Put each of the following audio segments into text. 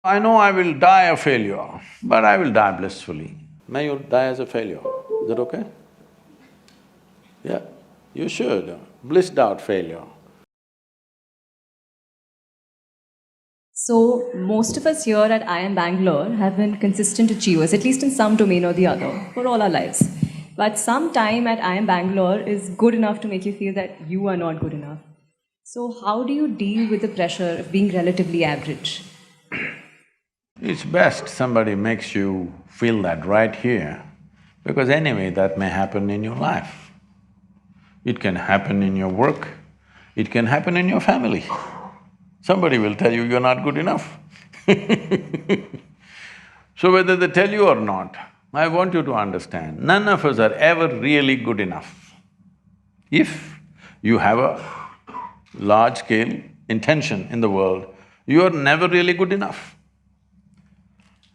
I know I will die a failure, but I will die blissfully. May you die as a failure. Is that okay? Yeah, you should. Blissed out failure. So, most of us here at IIM Bangalore have been consistent achievers, at least in some domain or the other, for all our lives. But some time at IIM Bangalore is good enough to make you feel that you are not good enough. So, how do you deal with the pressure of being relatively average? It's best somebody makes you feel that right here, because anyway that may happen in your life. It can happen in your work, it can happen in your family. Somebody will tell you you're not good enough. So whether they tell you or not, I want you to understand, none of us are ever really good enough. If you have a large-scale intention in the world, you are never really good enough.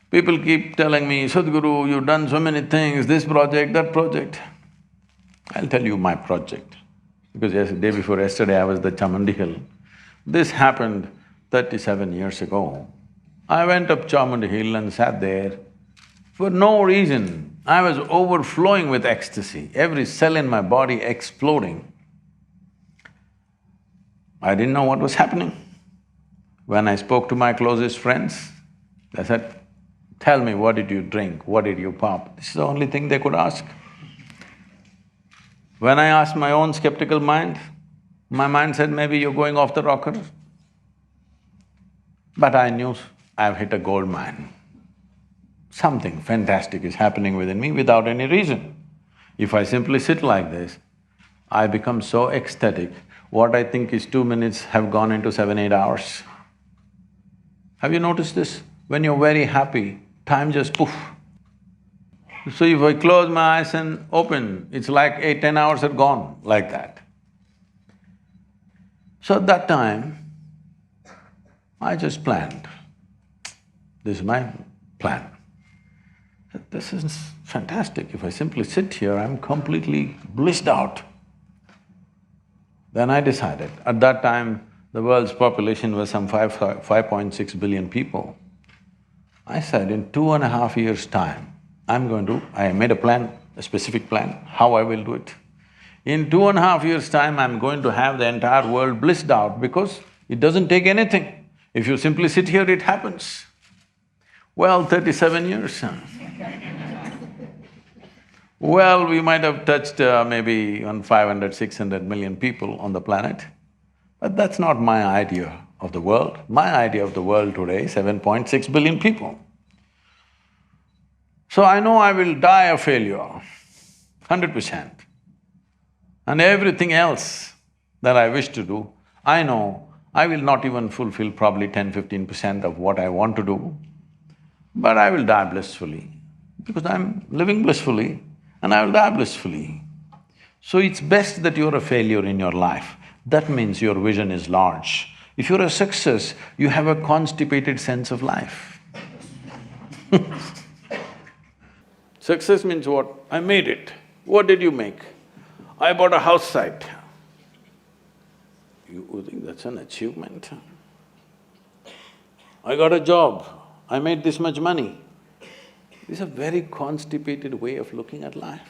People keep telling me, Sadhguru, you've done so many things, this project, that project. I'll tell you my project, because day before yesterday I was at the Chamundi Hill. This happened 37 years ago. I went up Chamundi Hill and sat there. For no reason, I was overflowing with ecstasy, every cell in my body exploding. I didn't know what was happening. When I spoke to my closest friends, they said, tell me, what did you drink, what did you pop? This is the only thing they could ask. When I asked my own skeptical mind, my mind said, maybe you're going off the rocker. But I knew I've hit a gold mine. Something fantastic is happening within me without any reason. If I simply sit like this, I become so ecstatic, what I think is 2 minutes have gone into 7, 8 hours. Have you noticed this? When you're very happy, time just poof. So if I close my eyes and open, it's like 8, 10 hours are gone, like that. So at that time, I just planned, this is my plan. This is fantastic, if I simply sit here, I'm completely blissed out. Then I decided, at that time, the world's population was some 5.6 billion people. I said, in 2.5 years' time, I made a plan, a specific plan, how I will do it. In 2.5 years' time, I'm going to have the entire world blissed out because it doesn't take anything. If you simply sit here, it happens. Well, 37 years, huh? Well, we might have touched maybe on 500, 600 million people on the planet, but that's not my idea of the world. My idea of the world today is 7.6 billion people. So I know I will die a failure, 100%. And everything else that I wish to do, I know I will not even fulfill probably 10–15% of what I want to do, but I will die blissfully, because I'm living blissfully and I will die blissfully. So it's best that you're a failure in your life. That means your vision is large. If you're a success, you have a constipated sense of life. Success means what? I made it. What did you make? I bought a house site. You think that's an achievement? I got a job, I made this much money. This is a very constipated way of looking at life.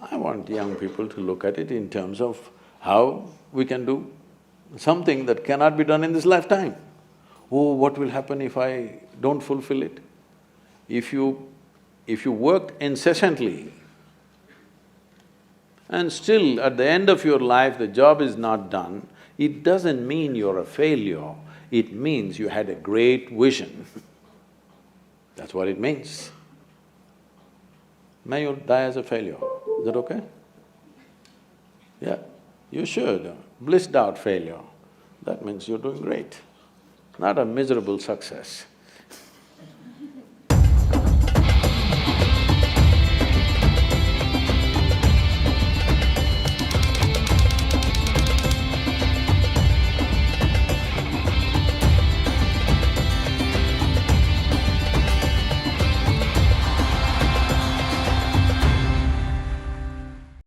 I want young people to look at it in terms of how we can do something that cannot be done in this lifetime. Oh, what will happen if I don't fulfill it? If you work incessantly and still at the end of your life the job is not done, it doesn't mean you're a failure, it means you had a great vision. That's what it means. May you die as a failure. Is that okay? Yeah, you should. Blissed out failure, that means you're doing great, not a miserable success.